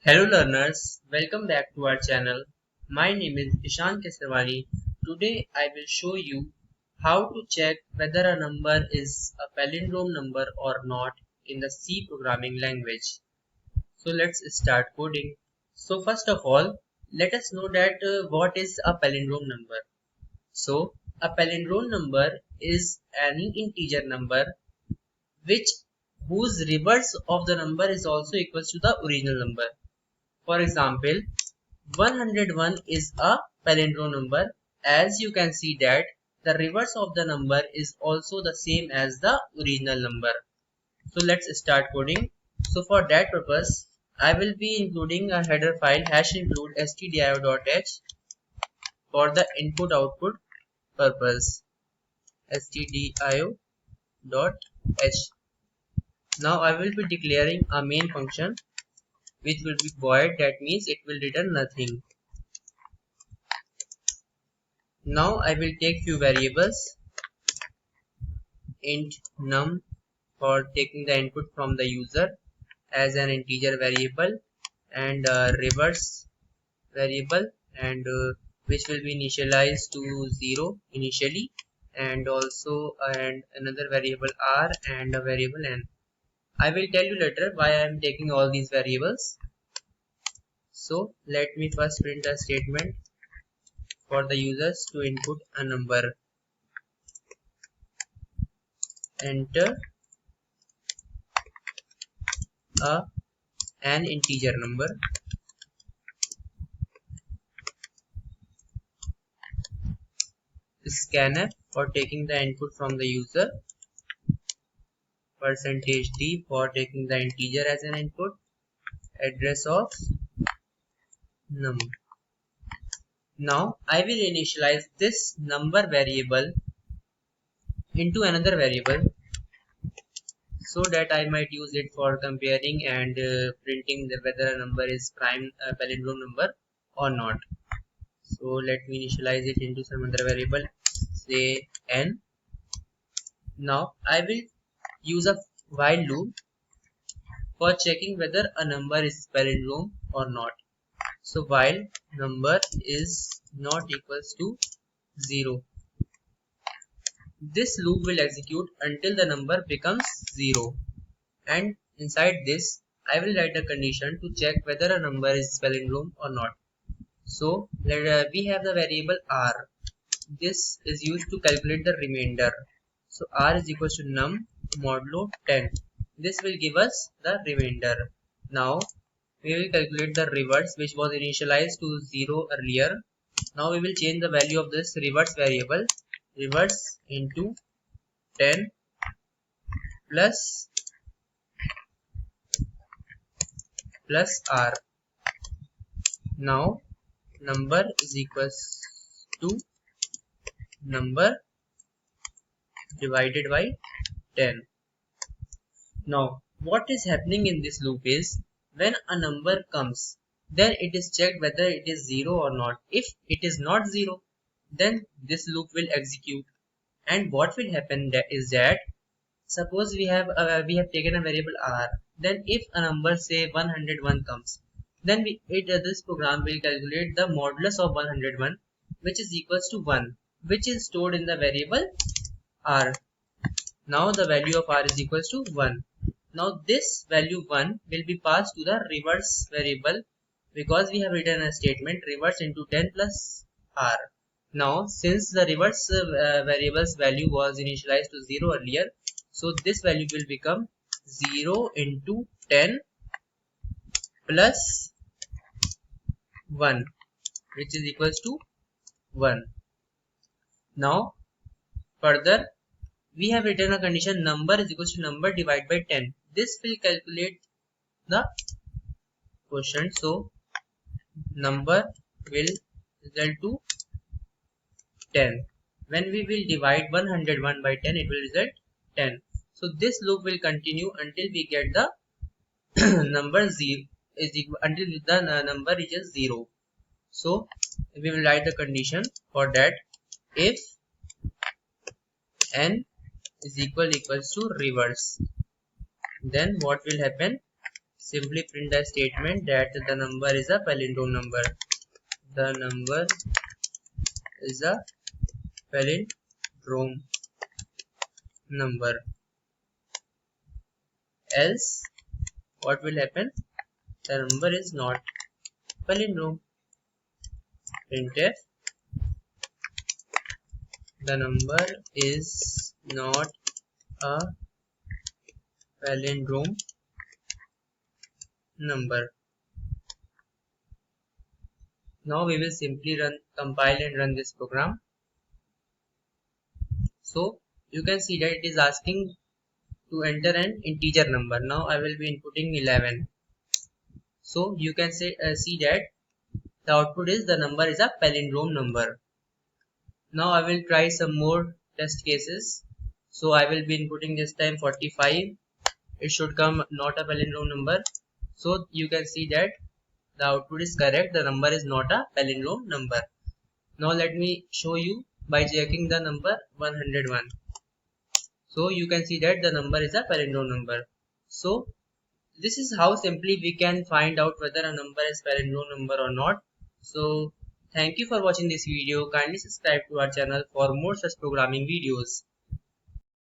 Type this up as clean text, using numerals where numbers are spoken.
Hello learners, welcome back to our channel. My name is Ishan Kesarwani. Today I will show you how to check whether a number is a palindrome number or not in the C programming language. So let's start coding. So first of all, let us know that what is a palindrome number. So a palindrome number is any integer number which whose reverse of the number is also equals to the original number. For example, 101 is a palindrome number. As you can see that the reverse of the number is also the same as the original number. So let's start coding. So for that purpose, I will be including a header file #include stdio.h for the input output purpose. stdio.h. Now I will be declaring a main function which will be void, that means it will return nothing. Now I will take few variables, int num for taking the input from the user as an integer variable, and reverse variable, and which will be initialized to 0 initially, and also and another variable r and a variable n. I will tell you later why I am taking all these variables. So let me first print a statement for the users to input a number. Enter an integer number. Scanf for taking the input from the user. %d for taking the integer as an input. Address of num. Now I will initialize this number variable into another variable so that I might use it for comparing and printing whether a number is prime palindrome number or not. So let me initialize it into some other variable, say n. Now I will use a while loop for checking whether a number is palindrome or not. So while number is not equals to 0, this loop will execute until the number becomes 0, and inside this I will write a condition to check whether a number is palindrome or not. So we have the variable r. This is used to calculate the remainder. So r is equals to num modulo 10. This will give us the remainder. Now we will calculate the reverse, which was initialized to 0 earlier. Now we will change the value of this reverse variable, reverse into 10 plus r. Now number is equals to number divided by 10. Now what is happening in this loop is, when a number comes, then it is checked whether it is 0 or not. If it is not 0, then this loop will execute. And what will happen is that, suppose we have taken a variable r, then if a number say 101 comes, then this program will calculate the modulus of 101, which is equals to 1, which is stored in the variable r. Now the value of r is equals to 1. Now this value 1 will be passed to the reverse variable, because we have written a statement reverse into 10 plus r. Now since the reverse variable's value was initialized to 0 earlier, so this value will become 0 into 10 plus 1, which is equals to 1. Now further we have written a condition number is equals to number divided by 10. This will calculate the quotient. So number will result to 10. When we will divide 101 by 10, it will result 10. So this loop will continue until we get the number 0 is equal, until the number reaches 0. So we will write the condition for that. If n is equals to reverse, then what will happen? simply print the statement that the number is a palindrome number. The number is a palindrome number. Else, what will happen? The number is not palindrome. Printf, the number is not a palindrome number. Now we will simply compile and run this program. So you can see that it is asking to enter an integer number. Now I will be inputting 11. So you can see that the output is the number is a palindrome number. Now I will try some more test cases. So I will be inputting this time 45. It should come not a palindrome number. So you can see that the output is correct. The number is not a palindrome number. Now let me show you by checking the number 101. So you can see that the number is a palindrome number. So this is how simply we can find out whether a number is palindrome number or not. So thank you for watching this video. Kindly subscribe to our channel for more such programming videos.